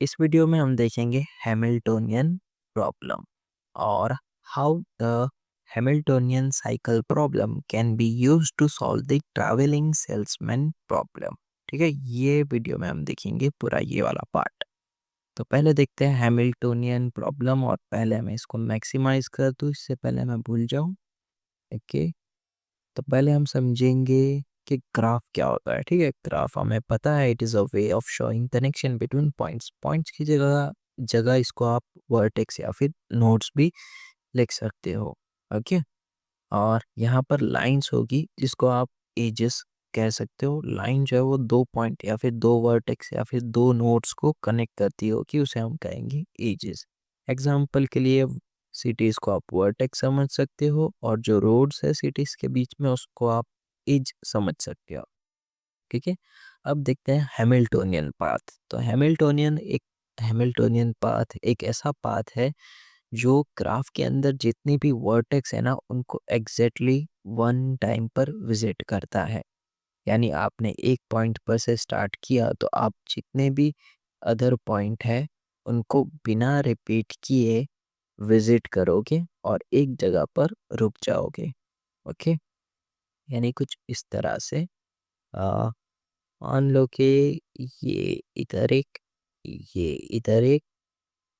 इस वीडियो में हम देखेंगे हैमिल्टोनियन प्रॉब्लम और how the Hamiltonian cycle problem can be used to solve the travelling salesman problem. ठीक है, ये वीडियो में हम देखेंगे पूरा ये वाला पार्ट। तो पहले देखते हैं हैमिल्टोनियन प्रॉब्लम, और पहले मैं इसको मैक्सिमाइज कर दूं इससे पहले मैं भूल जाऊं। ओके, तो पहले हम समझेंगे कि ग्राफ क्या होता है। ठीक है, ग्राफ हमें पता है, it is a way of showing connection between points. Points की जगह जगह इसको आप वर्टेक्स या फिर नोड्स भी लिख सकते हो। ओके, और यहाँ पर लाइंस होगी जिसको आप एजेस कह सकते हो। लाइन जो है वो दो पॉइंट या फिर दो वर्टेक्स या फिर दो नोड्स को कनेक्ट करती होगी, उसे हम कहेंगे एजेस। एग्जाम्पल के लिए सिटीज़ को आप वर्टेक्स समझ सकते हो, और जो रोड्स है सिटीज़ के बीच में उसको आप एज समझ सकते हो। ठीक है, अब देखते हैं हैमिल्टोनियन पाथ। तो हैमिल्टोनियन पाथ एक ऐसा पाथ है जो ग्राफ के अंदर जितनी भी वर्टेक्स है ना उनको एग्जैक्टली वन टाइम पर विजिट करता है। यानी आपने एक पॉइंट पर से स्टार्ट किया तो आप जितने भी अदर पॉइंट है उनको बिना रिपीट किए विजिट करोगे और एक जगह पर रुक जाओगे। ओके, यानी कुछ इस तरह से आ, मान लो कि ये इधर एक, ये इधर एक,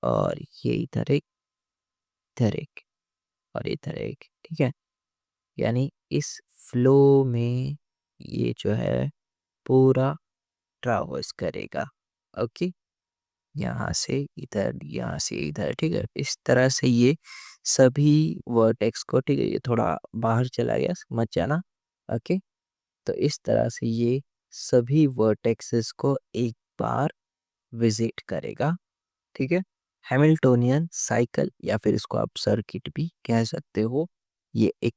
और ये इधर एक और इधर एक। ठीक है, यानी इस फ्लो में ये जो है पूरा ट्रैवर्स करेगा। ओके, यहाँ से इधर, यहाँ से इधर। ठीक है, इस तरह से ये सभी वर्टेक्स को, ठीक है ये थोड़ा बाहर चला गया, समझ जाना। ओके, तो इस तरह से ये सभी वर्टेक्सेस को एक बार विजिट करेगा। ठीक है, हैमिल्टोनियन साइकिल या फिर इसको आप सर्किट भी कह सकते हो। ये एक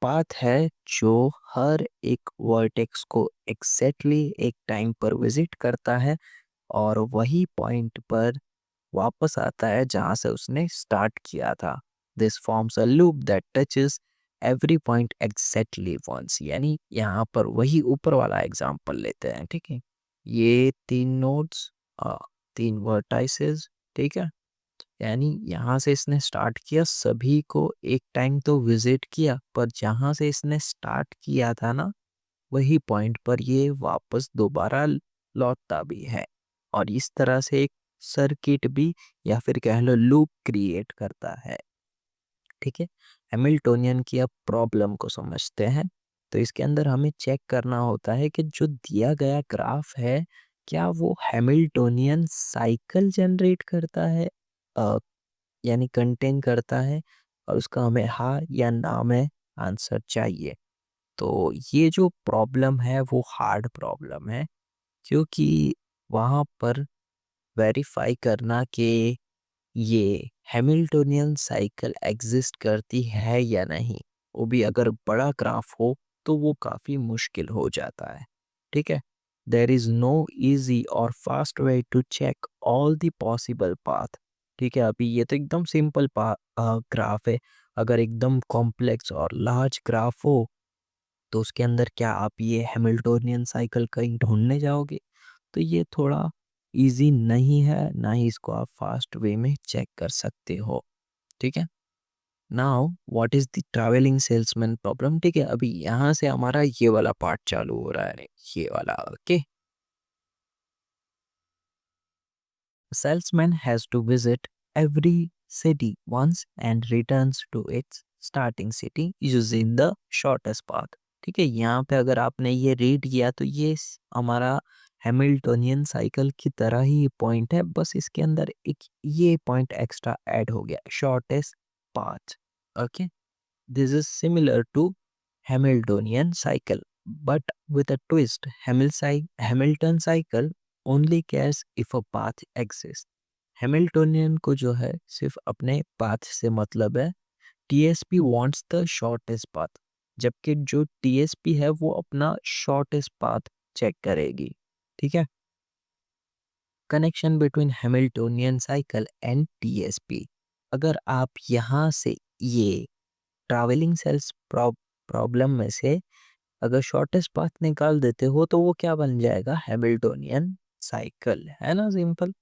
पाथ है जो हर एक वर्टेक्स को एग्जैक्टली एक टाइम पर विजिट करता है और वही पॉइंट पर वापस आता है जहां से उसने स्टार्ट किया था। This forms a loop that touches every point exactly once. यानी यहाँ पर वही ऊपर वाला एग्जांपल लेते हैं। ठीक है, ये तीन नोड्स, तीन वर्टाइसेस। ठीक है, यानी यहाँ से इसने स्टार्ट किया, सभी को एक टाइम तो विजिट किया, पर जहाँ से इसने स्टार्ट किया था ना वही पॉइंट पर ये वापस दोबारा लौटता भी है, और इस तरह से एक सर्किट भी या फिर कह लो लूप क्रिएट करता है। ठीक है, हैमिल्टोनियन की अब प्रॉब्लम को समझते हैं। तो इसके अंदर हमें चेक करना होता है कि जो दिया गया ग्राफ है क्या वो हैमिल्टोनियन साइकिल जनरेट करता है, यानी कंटेन करता है, और उसका हमें हाँ या ना में आंसर चाहिए। तो ये जो प्रॉब्लम है वो हार्ड प्रॉब्लम है, क्योंकि वहाँ पर वेरीफाई करना कि ये हैमिल्टोनियन साइकिल एग्जिस्ट करती है या नहीं, वो भी अगर बड़ा ग्राफ हो तो वो काफ़ी मुश्किल हो जाता है। ठीक है, देर इज़ नो इजी और fast way to check all the possible path. ठीक है, अभी ये तो एकदम सिंपल ग्राफ है। अगर एकदम कॉम्प्लेक्स और लार्ज ग्राफ हो तो उसके अंदर क्या आप ये हैमिल्टोनियन साइकिल कहीं ढूंढने जाओगे? तो ये थोड़ा इजी नहीं है, ना ही इसको आप फास्ट वे में चेक कर सकते हो। ठीक है, now what is the travelling salesman problem. ठीक है, अभी यहाँ से हमारा ये वाला पार्ट चालू हो रहा है, ये वाला। Okay, salesman has to visit every city once and returns to its starting city using the shortest path। ठीक है, यहाँ पे अगर आपने ये रीड किया तो ये हमारा हैमिल्टोनियन साइकिल की तरह ही पॉइंट है, बस इसके अंदर एक ये पॉइंट एक्स्ट्रा ऐड हो गया, shortest path. Okay, this is similar to Hamiltonian cycle, but with a twist. Hamilton cycle only cares if a path exists. Hamiltonian को जो है सिर्फ अपने पाथ से मतलब है। TSP wants the shortest path, जबकि जो टीएसपी है वो अपना शॉर्टेस्ट पाथ चेक करेगी। ठीक है, connection between Hamiltonian cycle and TSP. अगर आप यहाँ से ये ट्रैवलिंग सेल्स प्रॉब्लम में से अगर शॉर्टेस्ट पाथ निकाल देते हो तो वो क्या बन जाएगा, हैमिल्टोनियन साइकिल, है ना सिंपल।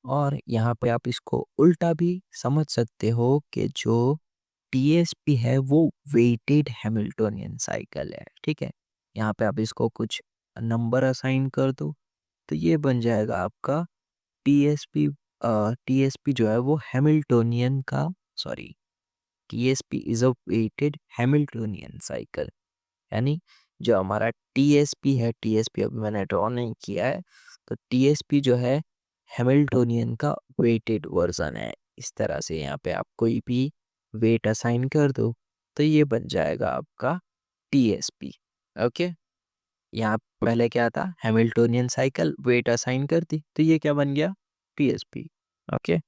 और यहाँ पे आप इसको उल्टा भी समझ सकते हो कि जो टीएसपी है वो वेटेड हैमिल्टोनियन साइकिल है, ठीक है। यहाँ पे आप इसको कुछ नंबर असाइन कर दो, तो ये बन जाएगा आपका टीएसपी। टीएसपी जो है वो हैमिल्टोनियन का, sorry, TSP is a weighted Hamiltonian cycle. यानी जो हमारा टीएसपी है, टीएसपी अभी मैंने ड्रॉ नहीं किया है, तो टीएसपी जो है हैमिल्टोनियन का वेटेड वर्जन है। इस तरह से यहाँ पे आप कोई भी वेट असाइन कर दो, तो ये बन जाएगा आपका टीएसपी। ओके, यहाँ पहले क्या था, हैमिल्टोनियन साइकिल, वेट असाइन कर दी, तो ये क्या बन गया, टीएसपी। ओके,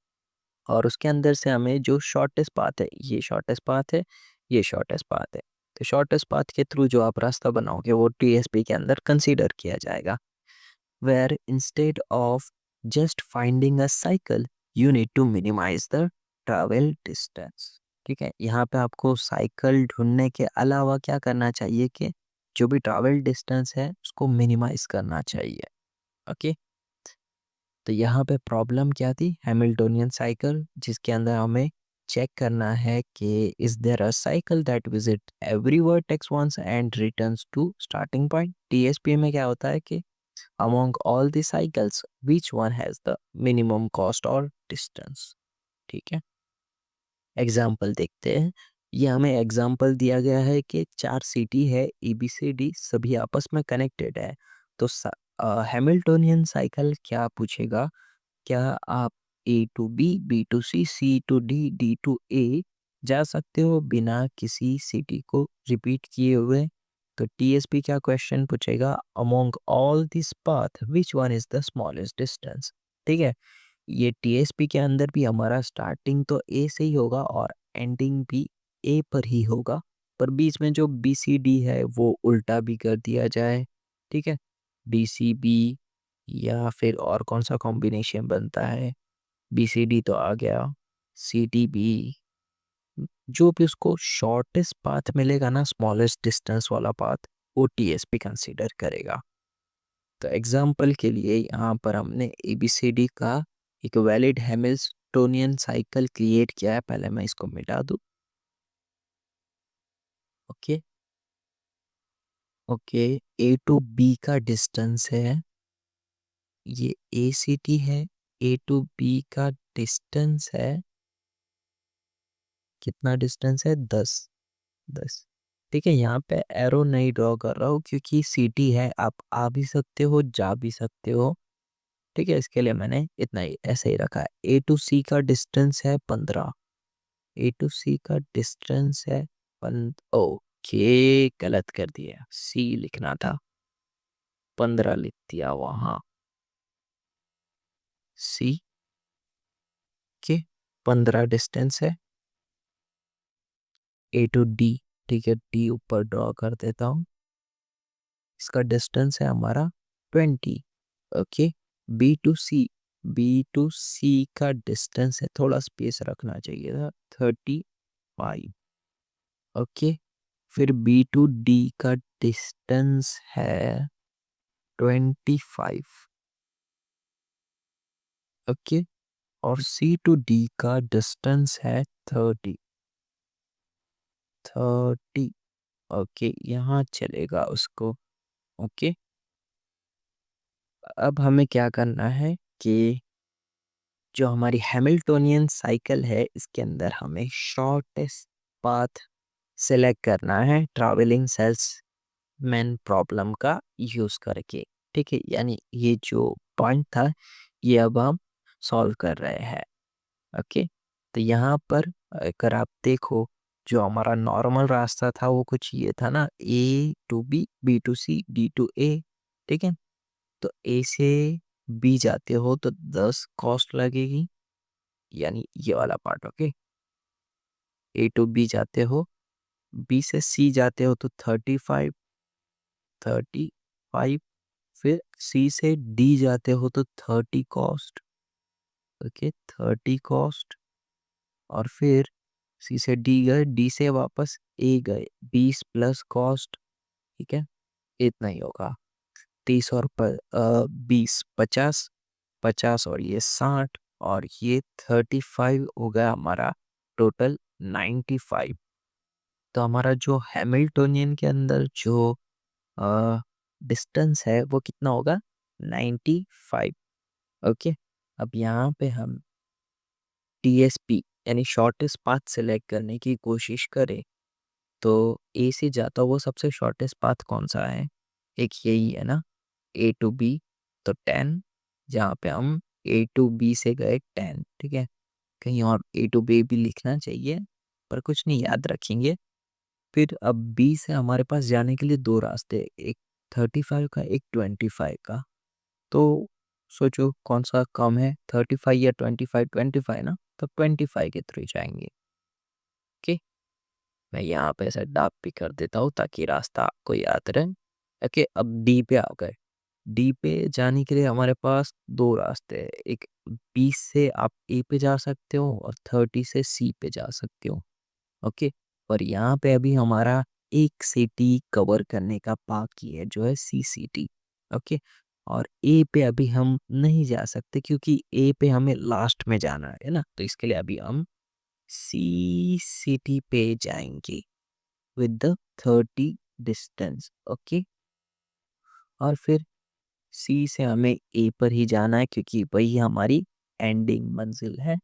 और उसके अंदर से हमें जो शॉर्टेस्ट पाथ है, ये शॉर्टेस्ट पाथ है, ये शॉर्टेस्ट पाथ है, तो शॉर्टेस्ट पाथ के थ्रू जो आप रास्ता बनाओगे वो टीएसपी के अंदर कंसीडर किया जाएगा। Where instead of just finding a cycle you need to minimize the travel distance. ठीक है, यहाँ पे आपको साइकिल ढूंढने के अलावा क्या करना चाहिए कि जो भी ट्रैवल डिस्टेंस है उसको मिनिमाइज करना चाहिए। ओके, तो यहाँ पे प्रॉब्लम क्या थी, हैमिल्टोनियन साइकिल, जिसके अंदर हमें चेक करना है कि is there a cycle that visit every vertex once and returns to starting point. TSP में क्या होता है कि among all the cycles which one has the minimum cost और डिस्टेंस। ठीक है, एग्जाम्पल देखते हैं। ये हमें एग्जाम्पल दिया गया है कि 4 सिटी है, एबीसीडी सभी आपस में कनेक्टेड है। तो हैमिल्टोनियन साइकिल क्या पूछेगा, क्या आप A to B, B to C, C to D, D to A जा सकते हो बिना किसी सिटी को रिपीट किए हुए। तो टीएसपी क्या क्वेश्चन पूछेगा, among all this path which one is the smallest distance. ठीक है, ये टीएसपी के अंदर भी हमारा स्टार्टिंग तो ए से ही होगा और एंडिंग भी ए पर ही होगा, पर बीच में जो बी सी डी है वो उल्टा भी कर दिया जाए। ठीक है, डी सी बी, या फिर और कौन सा कॉम्बिनेशन बनता है, बी सी डी तो आ गया, सी डी बी, जो भी उसको शॉर्टेस्ट पाथ मिलेगा ना, स्मॉलेस्ट डिस्टेंस वाला पाथ, वो टीएसपी कंसीडर करेगा। तो एग्जाम्पल के लिए यहाँ पर हमने एबीसीडी का एक वैलिड हैमिल्टोनियन साइकिल क्रिएट किया है। पहले मैं इसको मिटा दूँ। Okay, okay, A to B का डिस्टेंस है, ये ए सी टी है, ए टू बी का डिस्टेंस है, कितना डिस्टेंस है, 10। ठीक है, यहाँ पे एरो नहीं ड्रॉ कर रहा हूँ क्योंकि सिटी है, आप आ भी सकते हो, जा भी सकते हो। ठीक है, इसके लिए मैंने इतना ही ऐसे ही रखा है। ए टू सी का डिस्टेंस है 15, ए टू सी का डिस्टेंस है ओके, गलत कर दिया, सी लिखना था, 15 लिख दिया वहां, सी के 15 डिस्टेंस है। ए टू डी, ठीक है, डी ऊपर ड्रॉ कर देता हूँ, इसका डिस्टेंस है हमारा 20। Okay, B to C, B to C का डिस्टेंस है, थोड़ा स्पेस रखना चाहिए था, 35। ओके, फिर बी टू डी का डिस्टेंस है 25। ओके, और सी टू डी का डिस्टेंस है 30। ओके, यहाँ चलेगा उसको। ओके, अब हमें क्या करना है कि जो हमारी हैमिल्टोनियन साइकिल है इसके अंदर हमें शॉर्टेस्ट पाथ सेलेक्ट करना है ट्रैवलिंग सेल्समैन प्रॉब्लम का यूज करके। ठीक है, यानी ये जो पॉइंट था ये अब हम सॉल्व कर रहे हैं। ओके, तो यहाँ पर अगर आप देखो, जो हमारा नॉर्मल रास्ता था वो कुछ ये था ना, A to B, B to C, D to A. ठीक है, तो ए से बी जाते हो तो 10 कॉस्ट लगेगी, यानी ये वाला part. Okay, A to B जाते हो, बी से सी जाते हो तो 35। फिर सी से डी जाते हो तो 30 कॉस्ट। ओके, 30 कॉस्ट, और फिर सी से डी गए, डी से वापस ए गए, 20 प्लस कॉस्ट। ठीक है, इतना ही होगा। 30 और 20 50, 50 और ये 60 और ये 35 हो गया हमारा टोटल 95। तो हमारा जो हैमिल्टोनियन के अंदर जो डिस्टेंस है वो कितना होगा 95। ओके, अब यहाँ पे हम टीएसपी यानी शॉर्टेस्ट पाथ सेलेक्ट करने की कोशिश करें तो ए से जाता हुआ सबसे शॉर्टेस्ट पाथ कौन सा है? एक यही है ना, ए टू बी। तो 10, जहाँ पे हम ए टू बी से गए 10, ठीक है। कहीं और ए टू बी भी लिखना चाहिए पर कुछ नहीं, याद रखेंगे। फिर अब बी से हमारे पास जाने के लिए दो रास्ते, एक 35 का, एक 25 का। तो सोचो कौन सा कम है, 35 या 25? 25 ना, तो 25 के थ्रू जाएंगे। ओके, मैं यहाँ पे ऐसा डाक भी कर देता हूँ ताकि रास्ता आपको याद रहे। ओके, अब डी पे आ गए। डी पे जाने के लिए हमारे पास दो रास्ते हैं, एक 20 से आप ए पे जा सकते हो और 30 से सी पे जा सकते हो। ओके, पर यहाँ पे अभी हमारा एक सिटी कवर करने का बाकी है जो है सी सिटी। ओके, और ए पे अभी हम नहीं जा सकते क्योंकि ए पे हमें लास्ट में जाना है ना, तो इसके लिए अभी हम सी सिटी पे जाएंगे विद द 30 डिस्टेंस। ओके, और फिर सी से हमें ए पर ही जाना है क्योंकि वही हमारी एंडिंग मंजिल है।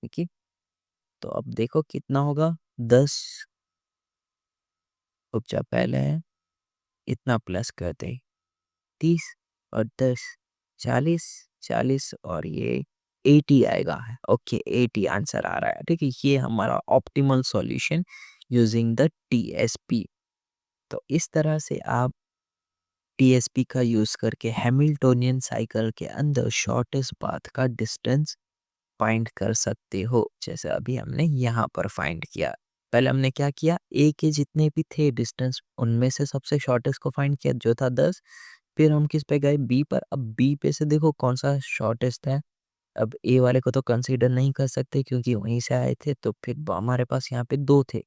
ओके, तो अब देखो कितना होगा, 10। उपजा पहले है, इतना प्लस कर दे, 30 और 10 40, 40 और ये 80 आएगा। ओके, 80 आंसर आ रहा है। ठीक है, ये हमारा optimal solution using the TSP. तो इस तरह से आप टीएसपी का यूज करके हैमिल्टोनियन साइकिल के अंदर शॉर्टेस्ट पाथ का डिस्टेंस फाइंड कर सकते हो, जैसे अभी हमने यहाँ पर फाइंड किया। पहले हमने क्या किया, ए के जितने भी थे डिस्टेंस उनमें से सबसे शॉर्टेस्ट को फाइंड किया जो था 10। फिर हम किस पे गए, बी पर। अब बी पे से देखो कौन सा शॉर्टेस्ट है। अब ए वाले को तो कंसीडर नहीं कर सकते क्योंकि वहीं से आए थे, तो फिर हमारे पास यहाँ पे दो थे,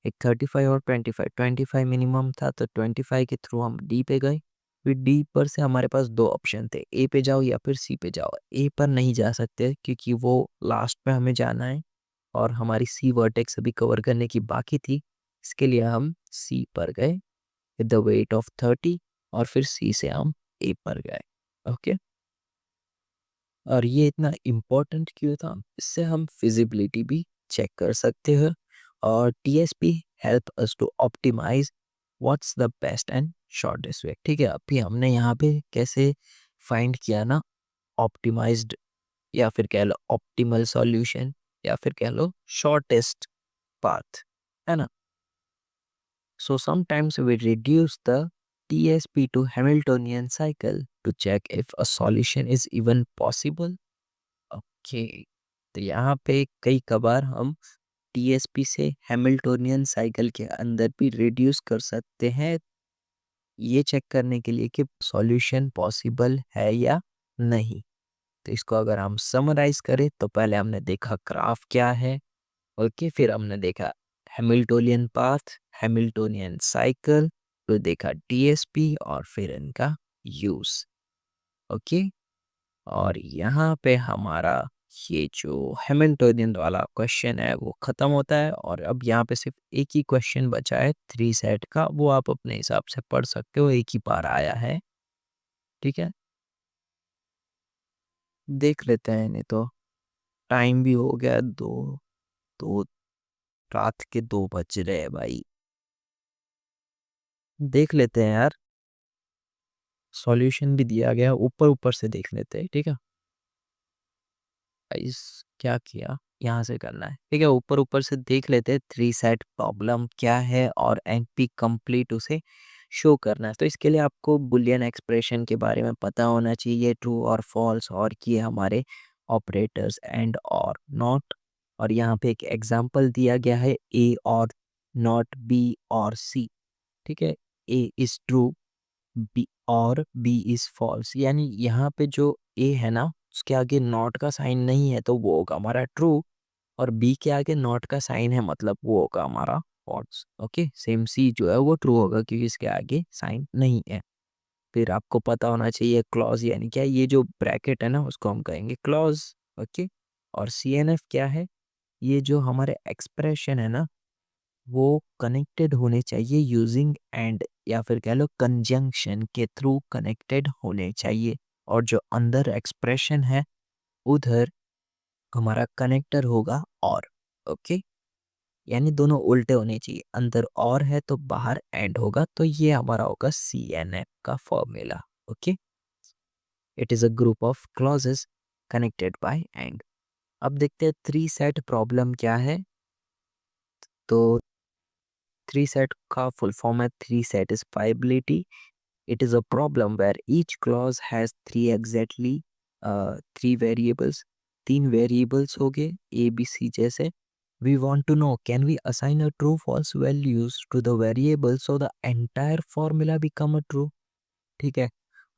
एक 35 और 25। 25 मिनिमम था तो 25 के थ्रू हम डी पे गए। फिर डी पर से हमारे पास दो ऑप्शन थे, ए पे जाओ या फिर सी पे जाओ। ए पर नहीं जा सकते क्योंकि वो लास्ट पे हमें जाना है और हमारी सी वर्टेक्स अभी कवर करने की बाकी थी। इसके लिए हम सी पर गए विद द वेट ऑफ 30 और फिर सी से हम ए पर गए। ओके, और ये इतना इम्पोर्टेंट क्यों था, इससे हम फिजिबिलिटी भी चेक कर सकते हैं और TSP help us to optimize what's the best and shortest way. ठीक है, अभी हमने यहाँ पे कैसे फाइंड किया ना, ऑप्टिमाइज्ड या फिर कह लो ऑप्टिमल सॉल्यूशन या फिर कह लो शॉर्टेस्ट पाथ, है ना। So sometimes we reduce the TSP to Hamiltonian cycle to check if a solution is even possible. Okay, तो यहाँ पे कई कबार हम टीएसपी से हैमिल्टोनियन साइकिल के अंदर भी रिड्यूस कर सकते हैं, ये चेक करने के लिए कि सॉल्यूशन पॉसिबल है या नहीं। तो इसको अगर हम समराइज करें तो पहले हमने देखा ग्राफ क्या है। ओके, फिर हमने देखा हैमिल्टोनियन पाथ, हैमिल्टोनियन साइकिल, फिर देखा टीएसपी और फिर इनका यूज। ओके, और यहाँ पे हमारा ये जो हैमिल्टोनियन वाला क्वेश्चन है वो खत्म होता है और अब यहाँ पे सिर्फ एक ही क्वेश्चन बचा है 3 सेट का, वो आप अपने हिसाब से पढ़ सकते हो, एक ही बार आया है। ठीक है, देख लेते हैं, नहीं तो टाइम भी हो गया, दो दो रात के 2 बज रहे हैं भाई। देख लेते हैं यार, सॉल्यूशन भी दिया गया, ऊपर ऊपर से देख लेते हैं। ठीक है गाइस, क्या किया, यहाँ से करना है। ठीक है, ऊपर ऊपर से देख लेते हैं 3 सेट प्रॉब्लम क्या है और एनपी कंप्लीट उसे शो करना है। तो इसके लिए आपको बुलियन एक्सप्रेशन के बारे में पता होना चाहिए, ट्रू और फॉल्स, और ये हमारे ऑपरेटर्स एंड और नॉट। और यहाँ पे एक एग्जांपल दिया गया है ए और नॉट बी और सी। ठीक है, ए इज ट्रू बी और बी इज फॉल्स, यानी यहाँ पे जो ए है ना उसके आगे नॉट का साइन नहीं है तो वो होगा हमारा ट्रू, और बी के आगे नॉट का साइन है मतलब वो होगा हमारा फॉल्स। ओके, सेम सी जो है वो ट्रू होगा क्योंकि इसके आगे साइन नहीं है। फिर आपको पता होना चाहिए क्लॉज यानी क्या, ये जो ब्रैकेट है ना उसको हम कहेंगे क्लॉज। ओके, और सीएनएफ क्या है, ये जो हमारे एक्सप्रेशन है ना वो कनेक्टेड होने चाहिए यूजिंग एंड या फिर कह लो कंजंक्शन के थ्रू कनेक्टेड होने चाहिए, और जो अंदर एक्सप्रेशन है उधर हमारा कनेक्टर होगा और। ओके, यानी दोनों उल्टे होने चाहिए, अंदर और है तो बाहर एंड होगा, तो ये हमारा होगा सीएनएफ का formula. Okay, it is a group of clauses connected by and. अब देखते हैं थ्री सेट प्रॉब्लम क्या है। तो थ्री सेट का फुल फॉर्म है three satisfiability. It is a problem where each clause has three exactly three variables, तीन variables हो गए ए बी सी जैसे। We want to know can we assign a true false values to the variable so the entire formula become a true। ठीक है,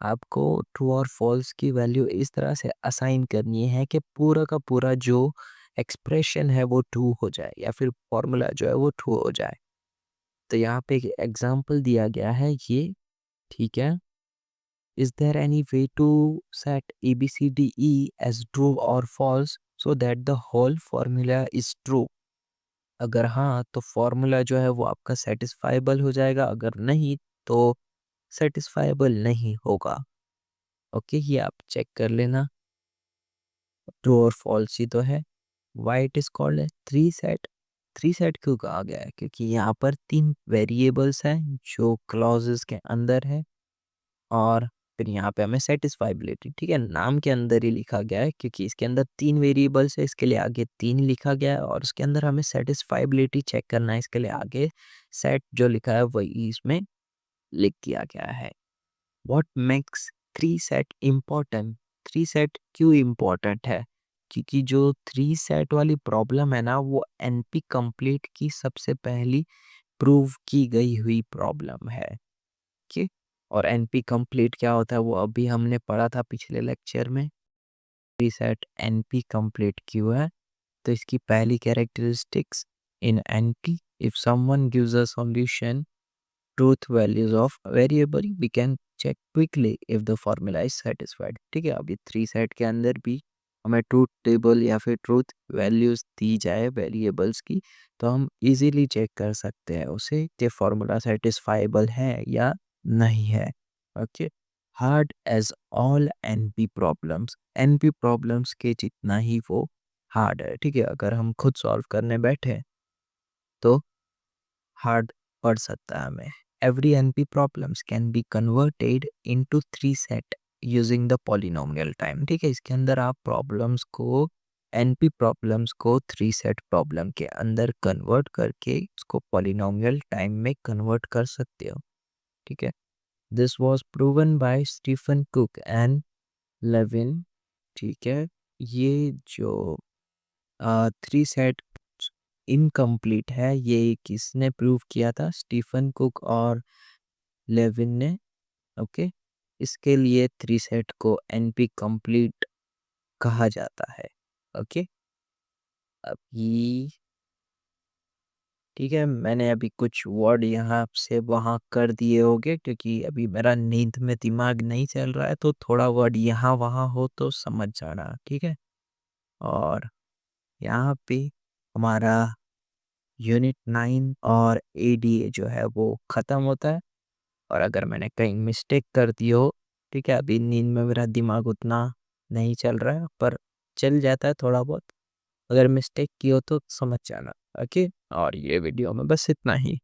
आपको true और false की value इस तरह से असाइन करनी है कि पूरा का पूरा जो एक्सप्रेशन है वो ट्रू हो जाए या फिर फॉर्मूला जो है वो ट्रू हो जाए। तो यहाँ पे एक एग्जांपल दिया गया है ये। ठीक है, is there any way to set A B C D E as true और false so that the whole formula is true. अगर हाँ तो फॉर्मूला जो है वो आपका सेटिस्फाइबल हो जाएगा, अगर नहीं तो सेटिस्फाइबल नहीं होगा। ओके, ये आप चेक कर लेना, ट्रू और फॉल्स ही तो है। वाई इट इज कॉल्ड है थ्री सेट। थ्री सेट क्यों कहा गया है, क्योंकि यहाँ पर तीन वेरिएबल्स हैं जो क्लॉजेस के अंदर है, और फिर यहाँ पे हमें सेटिस्फाइबिलिटी, ठीक है, नाम के अंदर ही लिखा गया है क्योंकि इसके अंदर तीन वेरिएबल्स है, इसके लिए आगे तीन लिखा गया है, और उसके अंदर हमें सेटिस्फाइबिलिटी चेक करना है, इसके लिए आगे सेट जो लिखा है वही इसमें लिख दिया गया है। What makes three set important. Three set क्यों इम्पोर्टेंट है, क्योंकि जो थ्री सेट वाली प्रॉब्लम है ना वो एनपी कंप्लीट की सबसे पहली प्रूव की गई हुई प्रॉब्लम है। ओके, और एनपी कंप्लीट क्या होता है वो अभी हमने पढ़ा था पिछले लेक्चर में। थ्री सेट एनपी कंप्लीट क्यों है, तो इसकी पहली characteristics, in NP if someone gives a solution truth values of variable we can check quickly if the formula is satisfied. ठीक है, अभी थ्री सेट के अंदर भी हमें ट्रूथ टेबल या फिर ट्रूथ वैल्यूज दी जाए वेरिएबल्स की, तो हम इजीली चेक कर सकते हैं उसे कि फॉर्मूला सेटिस्फाइबल है या नहीं है। Okay, hard as all NP problems, NP problems के जितना ही वो हार्ड है। ठीक है, अगर हम खुद सॉल्व करने बैठे तो हार्ड पड़ सकता है हमें। Every NP problems can be converted into three set using the polynomial time. ठीक है, इसके अंदर आप प्रॉब्लम्स को, एनपी प्रॉब्लम्स को थ्री सेट प्रॉब्लम के अंदर कन्वर्ट करके इसको पॉलिनोमियल टाइम में कन्वर्ट कर सकते हो। ठीक है, this was proven by Stephen Cook and Levin. ठीक है, ये जो थ्री सेट इनकम्प्लीट है ये किसने प्रूव किया था, स्टीफन कुक और लेविन ने। ओके, इसके लिए थ्री सेट को एनपी कंप्लीट कहा जाता है। ओके, अभी ठीक है, मैंने अभी कुछ वर्ड यहाँ से वहाँ कर दिए होंगे क्योंकि अभी मेरा नींद में दिमाग नहीं चल रहा है, तो थोड़ा वर्ड यहाँ वहाँ हो तो समझ जाना। ठीक है, और यहाँ पे हमारा यूनिट 9 और एडीए जो है वो ख़त्म होता है। और अगर मैंने कहीं मिस्टेक कर दी हो, ठीक है, अभी नींद में मेरा दिमाग उतना नहीं चल रहा है पर चल जाता है थोड़ा बहुत, अगर मिस्टेक की हो तो समझ जाना। ओके, और ये वीडियो में बस इतना ही।